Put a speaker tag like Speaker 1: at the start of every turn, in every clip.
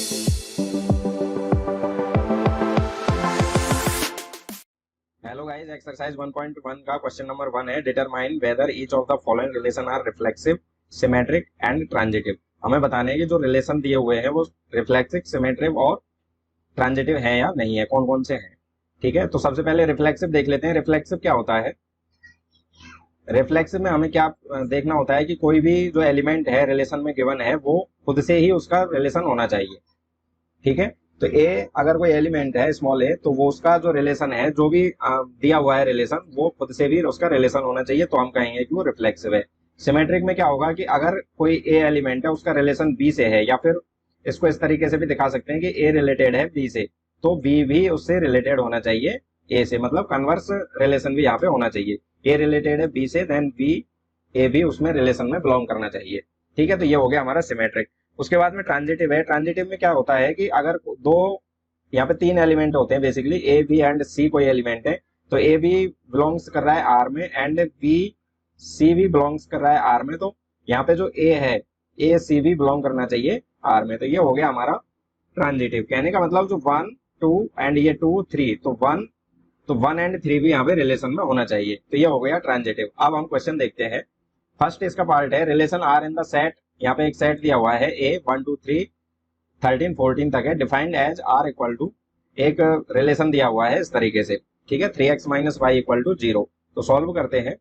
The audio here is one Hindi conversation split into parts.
Speaker 1: हेलो गाइस, एक्सरसाइज 1.1 का क्वेश्चन नंबर 1 है, determine whether each of the following relation are reflexive, symmetric and transitive. हमें बताने हैं कि जो रिलेशन दिए हुए हैं वो रिफ्लेक्सिव, सिमेट्रिक और ट्रांजिटिव हैं या नहीं है, कौन कौन से हैं। ठीक है, तो सबसे पहले रिफ्लेक्सिव देख लेते हैं। रिफ्लेक्सिव क्या होता है? रिफ्लेक्सिव में हमें क्या देखना होता है कि कोई भी जो एलिमेंट है रिलेशन में गिवन है वो खुद से ही उसका रिलेशन होना चाहिए। ठीक है, तो ए अगर कोई एलिमेंट है स्मॉल ए, तो वो उसका जो रिलेशन है, जो भी दिया हुआ है रिलेशन, वो खुद से भी उसका रिलेशन होना चाहिए, तो हम कहेंगे कि वो रिफ्लेक्सिव है। सिमेट्रिक में क्या होगा कि अगर कोई ए एलिमेंट है उसका रिलेशन बी से है, या फिर इसको इस तरीके से भी दिखा सकते हैं कि ए रिलेटेड है बी से, तो बी भी उससे रिलेटेड होना चाहिए ए से, मतलब कन्वर्स रिलेशन भी यहाँ पे होना चाहिए। ए रिलेटेड है बी से, देन बी ए भी उसमें रिलेशन में बिलोंग करना चाहिए। ठीक है, तो ये हो गया हमारा सिमेट्रिक। उसके बाद में ट्रांजिटिव है। ट्रांजिटिव में क्या होता है कि अगर दो, यहाँ पे तीन एलिमेंट होते हैं बेसिकली, ए बी एंड सी कोई एलिमेंट है, तो ए बी बिलोंग्स कर रहा है आर में एंड बी सी भी बिलोंग्स कर रहा है आर में, तो यहाँ पे जो ए है ए सी भी बिलोंग करना चाहिए आर में, तो ये हो गया हमारा ट्रांजिटिव। कहने का मतलब जो 1 2 एंड ये 2 3, तो 1 एंड 3 भी यहाँ पे रिलेशन में होना चाहिए, तो ये हो गया ट्रांजिटिव। अब हम क्वेश्चन देखते हैं। फर्स्ट इसका पार्ट है, relation R in the set. यहाँ पे एक सेट दिया हुआ है ए 1 2 3 13 14 तक है, defined as R equal to, एक रिलेशन दिया हुआ है इस तरीके से। ठीक है, 3x minus y equal to 0। तो सॉल्व करते हैं।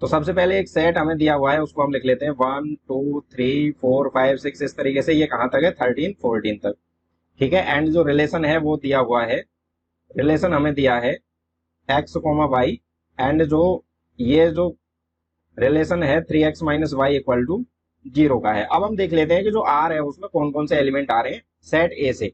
Speaker 1: तो सबसे पहले एक सेट हमें दिया हुआ है, उसको हम लिख लेते हैं 1 2 3 4 5 6 इस तरीके से। ये कहाँ तक है? 13 14 तक। ठीक है, एंड जो रिलेशन है वो दिया हुआ है, रिलेशन हमें दिया है x, y, एंड जो ये जो रिलेशन है 3x minus y equal to 0 का है। अब हम देख लेते हैं कि जो आर है उसमें कौन कौन से एलिमेंट आ रहे हैं सेट ए से।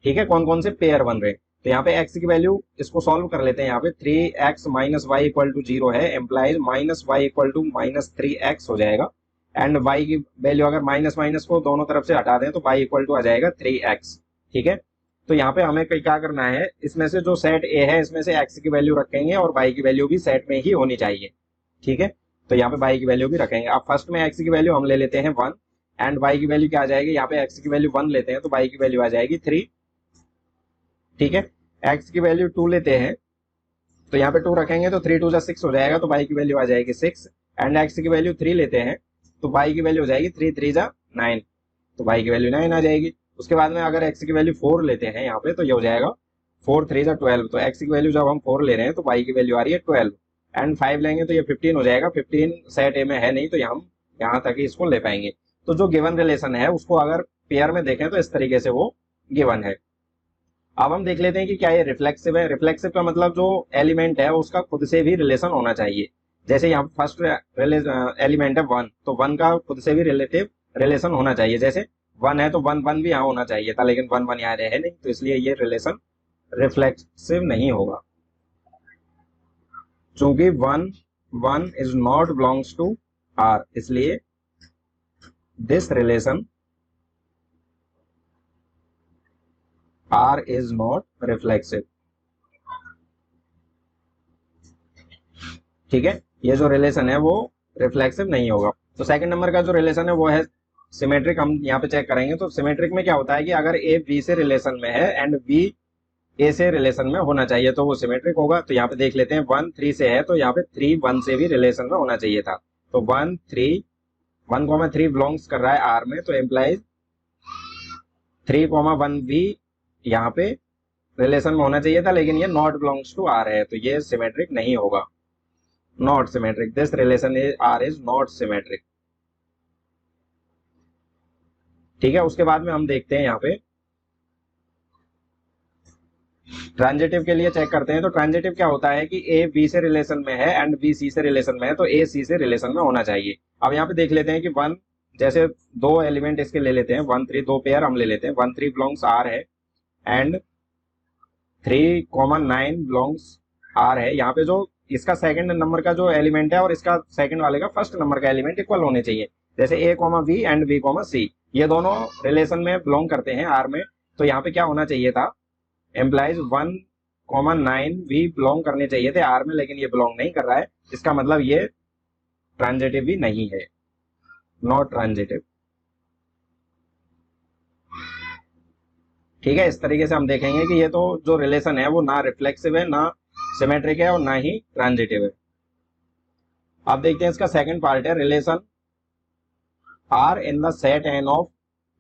Speaker 1: ठीक है, कौन कौन से पेयर बन रहे हैं। तो यहाँ पे x की वैल्यू, इसको सॉल्व कर लेते हैं। यहाँ पे 3x minus y equal to 0 है, implies minus y equal to minus 3x हो जाएगा। एंड y की वैल्यू अगर माइनस माइनस को दोनों तरफ से हटा दें तो y इक्वल टू आ जाएगा 3x। ठीक है, तो यहाँ पे हमें क्या करना है, इसमें से जो सेट ए है इसमें से x की वैल्यू रखेंगे और y की वैल्यू भी सेट में ही होनी चाहिए। ठीक है, तो यहाँ पे y की वैल्यू भी रखेंगे। अब फर्स्ट में x की वैल्यू हम ले लेते हैं 1 एंड y की वैल्यू क्या आ जाएगी, यहाँ पे x की वैल्यू 1 लेते हैं तो y की वैल्यू आ जाएगी 3। ठीक है, x की वैल्यू 2 लेते हैं तो यहाँ पे 2 रखेंगे तो 3 2 जा 6 हो जाएगा, तो y की वैल्यू आ जाएगी 6। एंड x की वैल्यू 3 लेते हैं तो y की वैल्यू हो जाएगी 3 3 जा 9, तो y की वैल्यू 9 आ जाएगी। उसके बाद में अगर x की वैल्यू 4 लेते हैं यहाँ पे तो ये हो जाएगा 4 3 जा 12, तो x की वैल्यू जब हम 4 ले रहे हैं तो y की वैल्यू आ रही है 12। एंड 5 लेंगे तो ये 15 हो जाएगा। 15 सेट ए में है नहीं, तो हम यहाँ तक ही इसको ले पाएंगे। तो जो गिवन रिलेशन है उसको अगर पेयर में देखें तो इस तरीके से वो गिवन है। अब हम देख लेते हैं कि क्या ये रिफ्लेक्सिव है। रिफ्लेक्सिव का मतलब जो एलिमेंट है उसका खुद से भी रिलेशन होना चाहिए। जैसे यहाँ फर्स्ट एलिमेंट है 1, तो 1 का खुद से भी रिलेटिव रिलेशन होना चाहिए। जैसे 1 है तो 1 1 भी यहाँ होना चाहिए था, लेकिन 1 1 यहाँ है नहीं, तो इसलिए ये रिलेशन रिफ्लेक्सिव नहीं होगा। चूंकि 1 1 is not belongs to R, इसलिए this relation R is not reflexive. ठीक है, ये जो रिलेशन है वो रिफ्लेक्सिव नहीं होगा। तो सेकंड नंबर का जो रिलेशन है वो है सिमेट्रिक। हम यहाँ पे चेक करेंगे तो सिमेट्रिक में क्या होता है कि अगर ए बी से रिलेशन में है एंड बी ए से रिलेशन में होना चाहिए तो वो सिमेट्रिक होगा। तो यहाँ पे देख लेते हैं 1 3 से है तो यहाँ पे 3 1 से भी रिलेशन में होना चाहिए था। तो 1 3 1,3 बिलोंग्स कर रहा है आर में, तो एम्प्लाइज 3,1 भी यहाँ पे रिलेशन में होना चाहिए था, लेकिन ये नॉट बिलोंग्स टू आर है, तो ये सिमेट्रिक नहीं होगा। Not symmetric, this relation is R is not symmetric. ठीक है, उसके बाद में हम देखते हैं यहाँ पे ट्रांजिटिव के लिए चेक करते हैं। तो ट्रांजिटिव क्या होता है कि ए बी से रिलेशन में है एंड बी सी से रिलेशन में है, तो ए सी से रिलेशन में होना चाहिए। अब यहाँ पे देख लेते हैं कि 1, जैसे दो एलिमेंट इसके ले लेते हैं 1 3, दो पेयर हम ले लेते हैं। 1 3 बिलोंग्स आर है एंड 3,9 बिलोंग्स आर है। यहाँ पे जो इसका सेकंड नंबर का जो एलिमेंट है और इसका सेकंड वाले का फर्स्ट नंबर का एलिमेंट इक्वल होने चाहिए। जैसे A B and B C, ये दोनों रिलेशन में बिलोंग करते हैं आर में, तो यहाँ पे क्या होना चाहिए था, एम्प्लाइज 1,9 भी बिलोंग करने चाहिए थे आर में, लेकिन ये बिलोंग नहीं कर रहा है। इसका मतलब ये ट्रांजिटिव भी नहीं है, नॉट ट्रांजिटिव। ठीक है, इस तरीके से हम देखेंगे कि ये तो जो रिलेशन है वो ना रिफ्लेक्सिव है, ना सिमेट्रिक है और ना ही ट्रांजिटिव है। अब देखते हैं इसका सेकंड पार्ट है, relation R in the set N of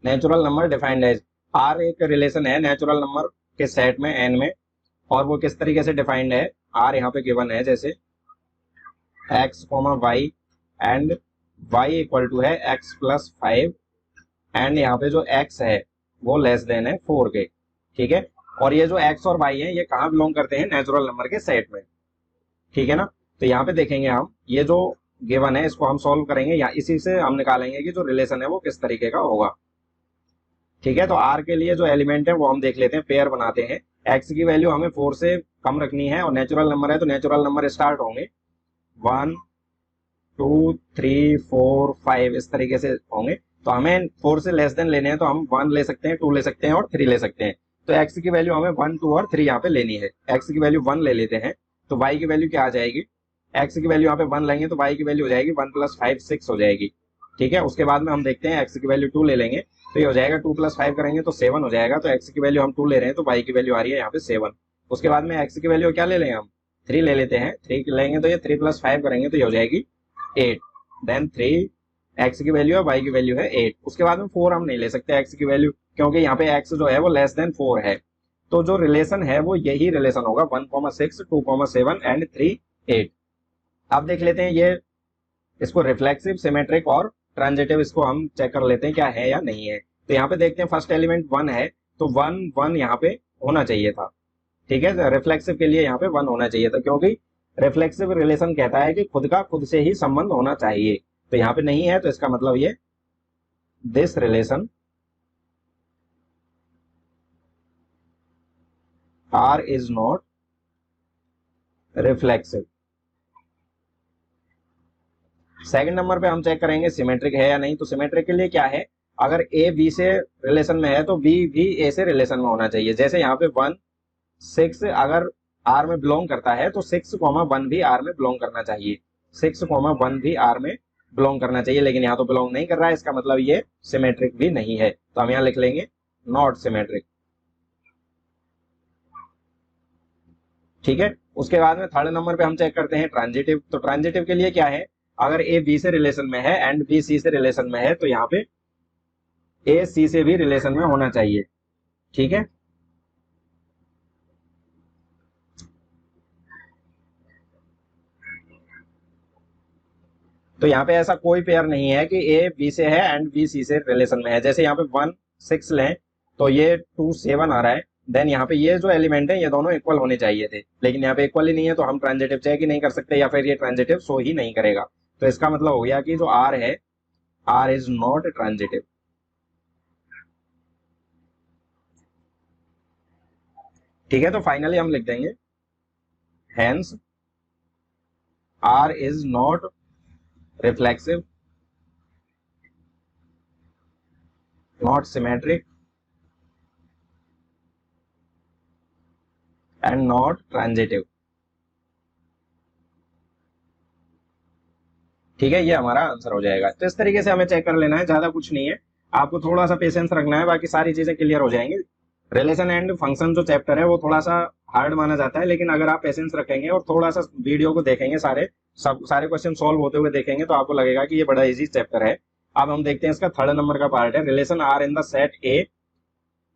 Speaker 1: natural number defined as. R एक रिलेशन है नेचुरल नंबर के सेट में एन में, और वो किस तरीके से डिफाइंड है। आर यहाँ पे गिवन है जैसे x comma y and y equal to है एक्स प्लस 5 एंड यहाँ पे जो x है वो लेस देन है 4 के। ठीक है, और ये जो x और y है ये कहाँ बिलोंग करते हैं, नेचुरल नंबर के सेट में। ठीक है ना, तो यहाँ पे देखेंगे हम ये जो गिवन है इसको हम सॉल्व करेंगे, या इसी से हम निकालेंगे कि जो रिलेशन है वो किस तरीके का होगा। ठीक है, तो r के लिए जो एलिमेंट है वो हम देख लेते हैं, पेयर बनाते हैं। x की वैल्यू हमें 4 से कम रखनी है और नेचुरल नंबर है तो नेचुरल नंबर स्टार्ट होंगे 1 2 3 4 5 इस तरीके से होंगे। तो हमें 4 से लेस देन लेने हैं तो हम 1 ले सकते हैं, 2 ले सकते हैं और 3 ले सकते हैं। तो x की वैल्यू हमें 1 2 और 3 यहाँ पे लेनी है। x की वैल्यू 1 ले लेते हैं तो y की वैल्यू क्या आ जाएगी, x की वैल्यू यहाँ पे 1 लेंगे तो y की वैल्यू हो जाएगी 1 प्लस 5 6 हो जाएगी। ठीक है, उसके बाद में हम देखते हैं x की वैल्यू 2 ले लेंगे तो ये हो जाएगा 2 प्लस 5 करेंगे तो 7 हो जाएगा। तो x की वैल्यू हम 2 ले रहे हैं तो y की वैल्यू आ रही है यहाँ पे 7। उसके बाद में x की वैल्यू क्या ले लेंगे, हम 3 ले लेते हैं। 3 लेंगे तो ये 3 प्लस 5 करेंगे तो ये हो जाएगी 8। देन 3 x की वैल्यू है, y की वैल्यू है 8। उसके बाद में 4 हम नहीं ले सकते x की वैल्यू, क्योंकि यहाँ पे x जो है वो लेस देन 4 है। तो जो रिलेशन है वो यही रिलेशन होगा 1,6 2,7 एंड 3 8। अब देख लेते हैं ये इसको रिफ्लेक्सिव सिमेट्रिक और ट्रांजिटिव इसको हम चेक कर लेते हैं क्या है या नहीं है। तो यहाँ पे देखते हैं फर्स्ट एलिमेंट 1 है तो 1 1 यहाँ पे होना चाहिए था। ठीक है, रिफ्लेक्सिव के लिए यहाँ पे 1 होना चाहिए था, क्योंकि रिफ्लेक्सिव रिलेशन कहता है कि खुद का खुद से ही संबंध होना चाहिए। तो यहाँ पे नहीं है तो इसका मतलब ये this relation R is not reflexive. Second number पे हम चेक करेंगे सिमेट्रिक है या नहीं। तो सिमेट्रिक के लिए क्या है, अगर ए बी से रिलेशन में है तो बी भी ए से रिलेशन में होना चाहिए। जैसे यहाँ पे 1 6 अगर आर में बिलोंग करता है तो 6,1 भी आर में बिलोंग करना चाहिए। 6,1 भी आर में बिलोंग करना चाहिए, लेकिन यहाँ तो बिलोंग नहीं कर रहा है, इसका मतलब ये सिमेट्रिक भी नहीं है। तो हम यहाँ लिख लेंगे नॉट सिमेट्रिक। ठीक है, उसके बाद में थर्ड नंबर पे हम चेक करते हैं ट्रांजिटिव। तो ट्रांजिटिव के लिए क्या है, अगर ए बी से रिलेशन में है एंड बी सी से रिलेशन में है तो यहाँ पे ए सी से भी रिलेशन में होना चाहिए। ठीक है, तो यहाँ पे ऐसा कोई पेयर नहीं है कि ए बी से है एंड बी सी से रिलेशन में है। जैसे यहाँ पे 1 6 लें तो ये 2 7 आ रहा है। देन यहाँ पे ये जो एलिमेंट है ये दोनों इक्वल होने चाहिए थे, लेकिन यहाँ पे इक्वल ही नहीं है तो हम ट्रांजिटिव चेक ही नहीं कर सकते, या फिर ये ट्रांजिटिव शो ही नहीं करेगा। तो इसका मतलब हो गया कि जो आर है आर इज नॉट ट्रांजिटिव। ठीक है, तो फाइनली हम लिख देंगे hence R is not reflexive, not symmetric and not transitive. ठीक है, ये हमारा आंसर हो जाएगा। तो इस तरीके से हमें चेक कर लेना है, ज्यादा कुछ नहीं है, आपको थोड़ा सा पेशेंस रखना है, बाकी सारी चीजें क्लियर हो जाएंगी। रिलेशन एंड फंक्शन जो चैप्टर है वो थोड़ा सा हार्ड माना जाता है, लेकिन अगर आप पेशेंस रखेंगे और थोड़ा सा वीडियो को देखेंगे, सारे क्वेश्चन सॉल्व होते हुए देखेंगे तो आपको लगेगा कि ये बड़ा इजी चैप्टर है। अब हम देखते हैं इसका थर्ड नंबर का पार्ट है, relation R in the set A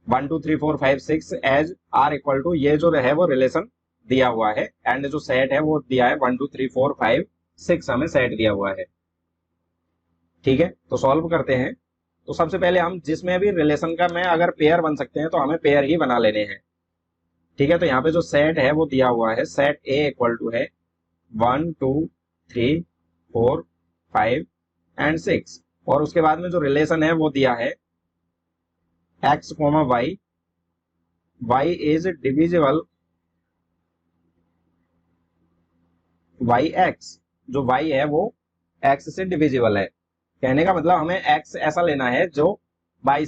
Speaker 1: 1 2 3 4 5 6 as R equal to, ये जो है वो रिलेशन दिया हुआ है एंड जो सेट है वो दिया है 1 2 3 4 5 6 हमें सेट दिया हुआ है। ठीक है, तो सॉल्व करते हैं। तो सबसे पहले हम जिसमें भी रिलेशन का में अगर पेयर बन सकते हैं तो हमें पेयर ही बना लेने हैं। ठीक है, तो यहाँ पे जो सेट है वो दिया हुआ है, सेट ए इक्वल टू है 1 2 3 4 5 एंड 6, और उसके बाद में जो रिलेशन है वो दिया है x, y, y is divisible yx, जो y है वो x से डिविजिबल है। कहने का मतलब हमें x ऐसा लेना है जो y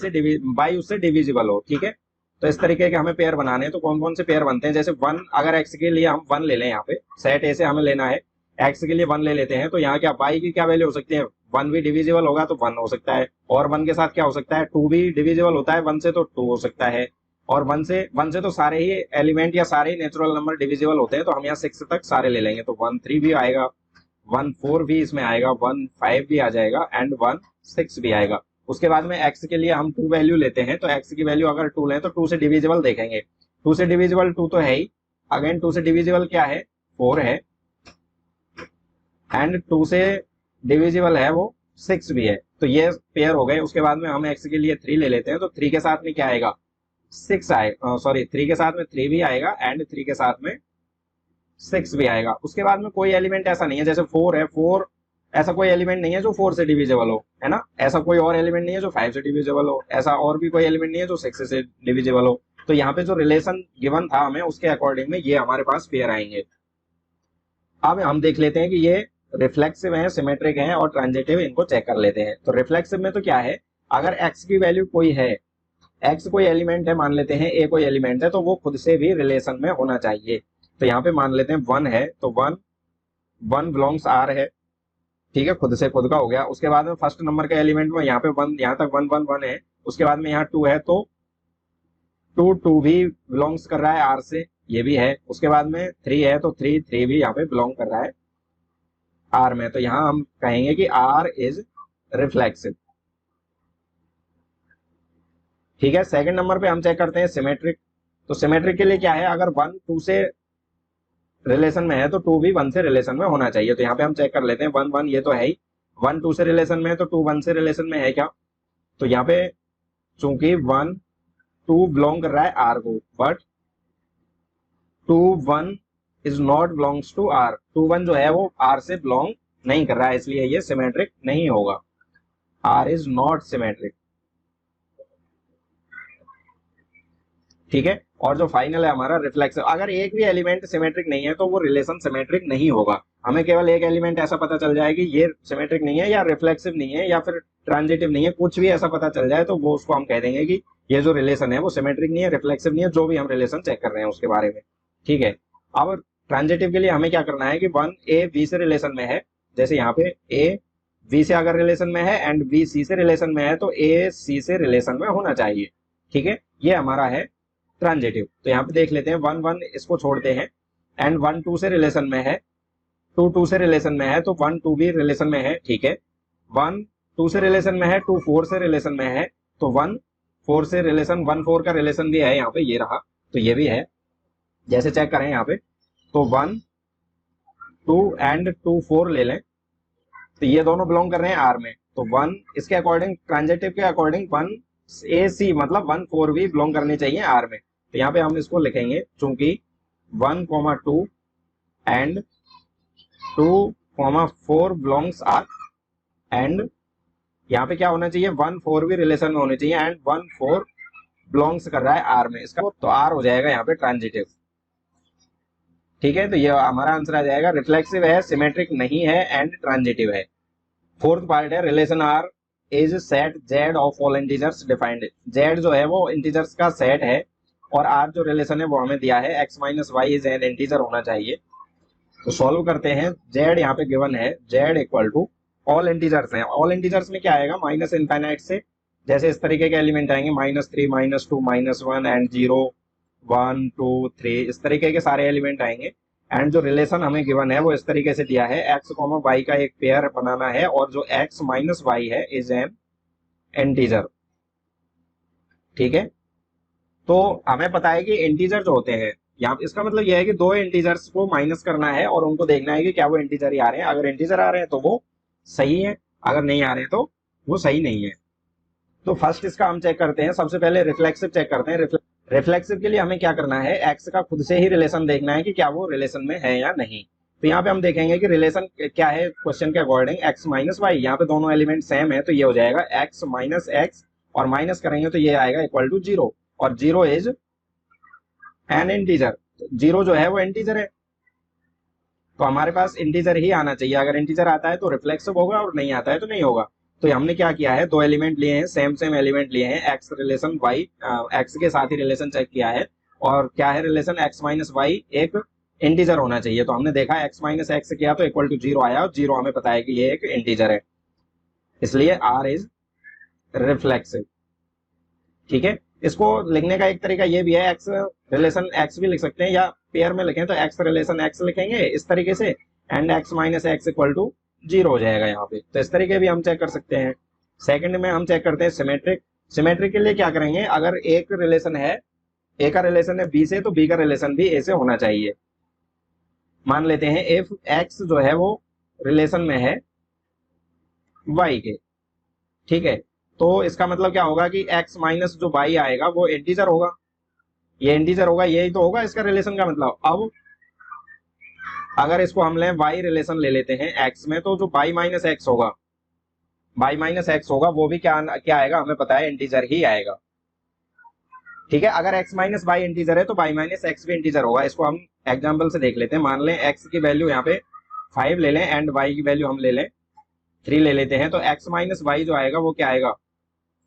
Speaker 1: उससे डिविजिबल हो। ठीक है, तो इस तरीके के हमें पेयर बनाने हैं। तो कौन कौन से पेयर बनते हैं, जैसे 1 अगर x के लिए हम 1 ले लें, यहाँ पे सेट ए से हमें लेना है x के लिए 1 ले लेते हैं, तो यहाँ क्या y की क्या वैल्यू हो सकती है, 1 भी डिविजिबल होगा तो 1 हो सकता है, और 1 के साथ क्या हो सकता है 2 भी डिविजिबल होता है 1 से तो 2 हो सकता है। और वन से तो सारे ही एलिमेंट या सारे ही नेचुरल नंबर डिविजिबल होते हैं, तो हम यहाँ 6 तक सारे ले लेंगे। तो 1 3 भी आएगा, 1 4 भी इसमें आएगा, 1 5 भी आ जाएगा एंड 1 6 भी आएगा। उसके बाद में x के लिए हम 2 वैल्यू लेते हैं, तो x की वैल्यू अगर 2 लें तो 2 से डिविजिबल देखेंगे। 2 से डिविजिबल 2 तो है ही, अगेन 2 से डिविजिबल क्या है, 4 है, एंड 2 से डिविजिबल है वो 6 भी है। तो ये पेयर हो गए। उसके बाद में हम x के लिए 3 ले लेते हैं, तो 3 के साथ में क्या आएगा, 6 आएगा, सॉरी 3 के साथ में 3 भी आएगा एंड 3 के साथ में 6 भी आएगा। उसके बाद में कोई एलिमेंट ऐसा नहीं है, जैसे 4 है, 4 ऐसा कोई एलिमेंट नहीं है जो 4 से डिविजिबल हो, है ना। ऐसा कोई और एलिमेंट नहीं है जो 5 से डिविजिबल हो, ऐसा और भी कोई एलिमेंट नहीं है जो 6 से डिविजिबल हो। तो यहाँ पे जो रिलेशन गिवन था हमें, उसके अकॉर्डिंग में ये हमारे पास पेयर आएंगे। अब हम देख लेते हैं कि ये रिफ्लेक्सिव है, सिमेट्रिक है और ट्रांजिटिव, इनको चेक कर लेते हैं। तो रिफ्लेक्सिव में तो क्या है, अगर x की वैल्यू कोई है, x कोई एलिमेंट है, मान लेते हैं a कोई एलिमेंट है, तो वो खुद से भी रिलेशन में होना चाहिए। तो यहाँ पे मान लेते हैं 1 है, तो 1 बिलोंग्स r है, ठीक है, खुद से खुद का हो गया। उसके बाद में फर्स्ट नंबर के एलिमेंट में यहाँ पे 1, यहाँ तक 1 1 1 है। उसके बाद में यहाँ 2 है, तो 2 भी बिलोंग्स कर रहा है r से, ये भी है। उसके बाद में 3 है, तो 3 भी यहाँ पे बिलोंग कर रहा है r में। तो यहाँ हम कहेंगे कि r इज रिफ्लेक्सिव, ठीक है। सेकंड नंबर पे हम चेक करते हैं सिमेट्रिक। तो सिमेट्रिक के लिए क्या है, अगर 1 2 से रिलेशन में है तो 2 भी 1 से रिलेशन में होना चाहिए। तो यहाँ पे हम चेक कर लेते हैं 1 1, ये तो है ही, 1 2 से रिलेशन में है, तो 2 1 से रिलेशन में है क्या। तो यहाँ पे चूंकि 1 2 बिलोंग कर रहा है r को, but 2 1 is not belongs to r, 2 1 जो है वो r से बिलोंग नहीं कर रहा है, इसलिए ये सिमेट्रिक नहीं होगा, r इज नॉट सिमेट्रिक, ठीक है। और जो फाइनल है हमारा रिफ्लेक्सिव, अगर एक भी एलिमेंट सिमेट्रिक नहीं है तो वो रिलेशन सिमेट्रिक नहीं होगा। हमें केवल एक एलिमेंट ऐसा पता चल जाए कि ये सिमेट्रिक नहीं है या रिफ्लेक्सिव नहीं है या फिर ट्रांजिटिव नहीं है, कुछ भी ऐसा पता चल जाए तो वो उसको हम कह देंगे कि ये जो रिलेशन है वो सिमेट्रिक नहीं है, रिफ्लेक्सिव नहीं है, जो भी हम रिलेशन चेक कर रहे हैं उसके बारे में, ठीक है। अब ट्रांजिटिव के लिए हमें क्या करना है कि 1 a b से रिलेशन में है, जैसे यहाँ पे a b से अगर रिलेशन में है एंड b c से रिलेशन में है, तो a c से रिलेशन में होना चाहिए, ठीक है। ये हमारा है ट्रांजिटिव। तो यहाँ पे देख लेते हैं 1 1 इसको छोड़ते हैं, एंड 1 2 से रिलेशन में है, 2 2 से रिलेशन में है, तो 1 2 भी रिलेशन में है, ठीक है। 1 2 से रिलेशन में है, 2 4 से रिलेशन में है, तो 1 4 से रिलेशन, 1 4 का रिलेशन भी है यहाँ पे, ये रहा, तो ये भी है। जैसे चेक करें यहाँ पे, तो 1 2 एंड 2 4 ले लें, तो ये दोनों बिलोंग कर रहे हैं r में, तो 1 इसके अकॉर्डिंग, ट्रांजिटिव के अकॉर्डिंग 1 a c मतलब 1 4 भी बिलोंग करने चाहिए r में। तो यहाँ पे हम इसको लिखेंगे, चूंकि 1 2 एंड 2 4 बिलोंग्स r, एंड यहाँ पे क्या होना चाहिए, 1 4 भी रिलेशन में होने चाहिए, एंड 1 4 बिलोंग्स कर रहा है r में, इसका तो r हो जाएगा यहाँ पे ट्रांजिटिव, ठीक है। तो ये हमारा आंसर आ जाएगा, रिफ्लेक्सिव है, सिमेट्रिक नहीं है एंड ट्रांजिटिव है। फोर्थ पार्ट है, relation r is set z of all integers defined. z जो है वो इंटीजर्स का सेट है, और r जो रिलेशन है वो हमें दिया है, x minus y is an integer होना चाहिए। तो सॉल्व करते हैं, z यहाँ पे गिवन है, z equal to all integers है। ऑल इंटीजर्स में क्या आएगा, माइनस इनफाइनाइट से, जैसे इस तरीके के एलिमेंट आएंगे, -3 -2 -1 एंड 0 1 2 3, इस तरीके के सारे एलिमेंट आएंगे। एंड जो रिलेशन हमें गिवन है वो इस तरीके से दिया है, x y का एक पेयर बनाना है, और जो x माइनस वाई है इज एन इंटीजर, ठीक है। तो हमें पता है कि इंटीजर जो होते हैं, यहाँ इसका मतलब यह है कि दो इंटीजर्स को माइनस करना है और उनको देखना है कि क्या वो इंटीजर ही आ रहे हैं। अगर इंटीजर आ रहे हैं तो वो सही है, अगर नहीं आ रहे हैं तो वो सही नहीं है। तो फर्स्ट इसका हम चेक करते हैं, सबसे पहले रिफ्लेक्सिव चेक करते हैं। रिफ्लेक्सिव के लिए हमें क्या करना है, एक्स का खुद से ही रिलेशन देखना है कि क्या वो रिलेशन में है या नहीं। तो यहाँ पे हम देखेंगे कि रिलेशन क्या है क्वेश्चन के अकॉर्डिंग, एक्स माइनस वाई, यहाँ पे दोनों एलिमेंट सेम है, तो ये हो जाएगा एक्स माइनस एक्स, और माइनस करेंगे तो ये आएगा इक्वल टू 0, और 0 इज एन इंटीजर, 0 जो है वो इंटीजर है, तो हमारे पास इंटीजर ही आना चाहिए। अगर इंटीजर आता है तो रिफ्लेक्सिव होगा, और नहीं आता है तो नहीं होगा। तो हमने क्या किया है, दो एलिमेंट लिए हैं, सेम एलिमेंट लिए हैं, एक्स रिलेशन वाई, एक्स के साथ ही रिलेशन चेक किया है, और क्या है रिलेशन, एक्स माइनस वाई एक इंटीजर होना चाहिए। तो हमने देखा एक्स माइनस एक्स किया तो इक्वल टू 0 आया, और 0 हमें पता है कि ये एक इंटीजर है, इसलिए आर इज रिफ्लेक्सिव, ठीक है। इसको लिखने का एक तरीका ये भी है, एक्स रिलेशन एक्स भी लिख सकते हैं, या पेयर में लिखें तो एक्स रिलेशन एक्स लिखेंगे इस तरीके से, and x minus x equal to 0 हो जाएगा यहाँ पे। तो इस तरीके भी हम चेक कर सकते हैं। सेकंड में हम चेक करते हैं सिमेट्रिक। सिमेट्रिक के लिए क्या करेंगे, अगर एक रिलेशन है, ए का रिलेशन है बी से, तो बी का रिलेशन भी ए से होना चाहिए। मान लेते हैं इफ एक्स जो है वो रिलेशन में है वाई के, ठीक है, तो इसका मतलब क्या होगा कि एक्स माइनस जो वाई आएगा वो इंटीजर होगा, ये इंटीजर होगा, यही तो होगा इसका रिलेशन का मतलब। अब अगर इसको हम लें वाई रिलेशन ले लेते हैं एक्स में, तो जो वाई माइनस एक्स होगा, वाई माइनस एक्स होगा वो भी क्या क्या आएगा, हमें पता है इंटीजर ही आएगा, ठीक है। अगर x माइनस वाई इंटीजर है तो y माइनस एक्स भी इंटीजर होगा। इसको हम एग्जांपल से देख लेते हैं। मान लें x की वैल्यू यहाँ पे 5 ले लें एंड y की वैल्यू हम ले लें 3 ले लेते हैं, तो x माइनस वाई जो आएगा वो क्या आएगा,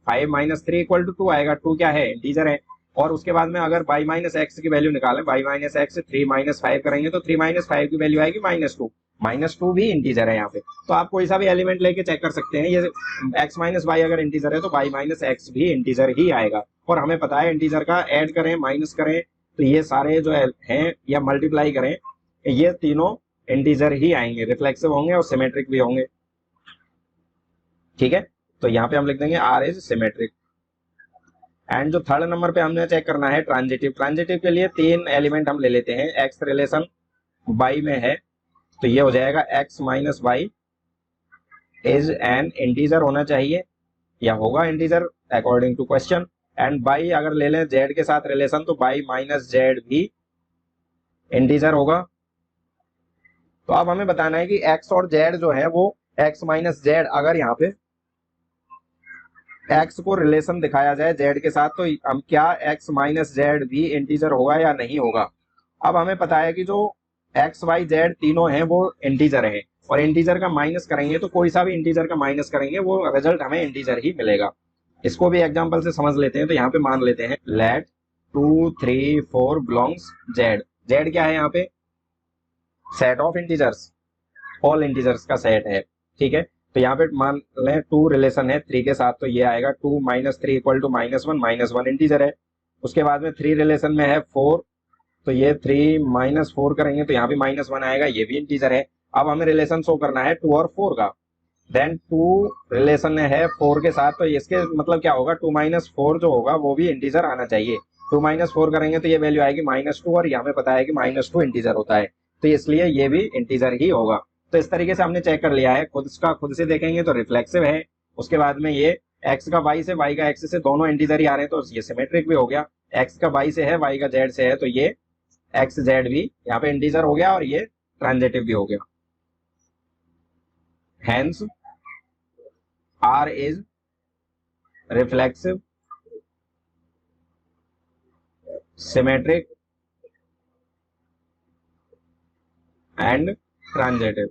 Speaker 1: 5 माइनस 3 इक्वल टू 2 आएगा। 2 क्या है, इंटीजर है। और उसके बाद में अगर y माइनस एक्स की वैल्यू निकालें, y माइनस एक्स 3 माइनस 5 करेंगे तो 3 माइनस 5 की वैल्यू आएगी -2। -2 भी इंटीजर है यहाँ पे, तो आप कोई सा भी एलिमेंट लेके चेक कर सकते हैं। ये x माइनस वाई अगर इंटीजर है तो y माइनस एक्स भी इंटीजर ही आएगा। और हमें पता है इंटीजर का ऐड करें माइनस करें तो ये सारे जो हैं या मल्टीप्लाई करें, ये तीनों इंटीजर ही आएंगे, रिफ्लेक्सिव होंगे और सिमेट्रिक भी होंगे, ठीक है। तो यहाँ पे हम लिख देंगे आर इज सिमेट्रिक। एंड जो थर्ड नंबर पे हमने चेक करना है ट्रांजिटिव। ट्रांजिटिव के लिए 3 एलिमेंट हम ले लेते हैं। एक्स रिलेशन वाई में है तो ये हो जाएगा x minus y is an integer होना चाहिए, या होगा integer according to question. And y अगर ले लें जेड के साथ रिलेशन, तो बाई माइनस जेड भी इंटीजर होगा। तो अब हमें बताना है कि एक्स और जेड जो है वो एक्स माइनस जेड, अगर यहाँ पे एक्स को रिलेशन दिखाया जाए जेड के साथ, तो हम क्या एक्स माइनस जेड भी इंटीजर होगा या नहीं होगा। अब हमें पता है कि जो एक्स वाई जेड तीनों हैं वो इंटीजर हैं, और इंटीजर का माइनस करेंगे तो कोई सा भी इंटीजर का माइनस करेंगे वो रिजल्ट हमें इंटीजर ही मिलेगा। इसको भी एग्जांपल से समझ लेते हैं। तो यहाँ पे मान लेते हैं लेट 2 3 4 बिलोंग्स जेड। जेड क्या है यहाँ पे, set of integers, all integers का सेट है, ठीक है। तो यहाँ पे मान लें 2 रिलेशन है 3 के साथ, तो ये आएगा 2 माइनस 3 इक्वल टू -1 इंटीजर है। उसके बाद में 3 रिलेशन में है 4, तो ये 3 माइनस 4 करेंगे तो यहाँ भी -1 आएगा, ये भी इंटीजर है। अब हमें रिलेशन शो करना है 2 और 4 का। देन 2 रिलेशन है 4 के साथ, तो इसके मतलब क्या होगा, 2 माइनस 4 जो होगा वो भी इंटीजर आना चाहिए। 2 माइनस 4 करेंगे तो ये वैल्यू आएगी -2, और यहाँ पे पता है कि -2 इंटीजर होता है, तो इसलिए ये भी इंटीजर ही होगा। तो इस तरीके से हमने चेक कर लिया है। खुद का खुद से देखेंगे तो रिफ्लेक्सिव है। उसके बाद में ये एक्स का वाई से, वाई का एक्स से, दोनों इंटीजर ही आ रहे हैं, तो ये सिमेट्रिक भी हो गया। एक्स का वाई से है, वाई का जेड से है, तो ये एक्स जेड भी यहाँ पे इंटीजर हो गया, और ये ट्रांजिटिव भी हो गया। Hence R is reflexive, symmetric and transitive.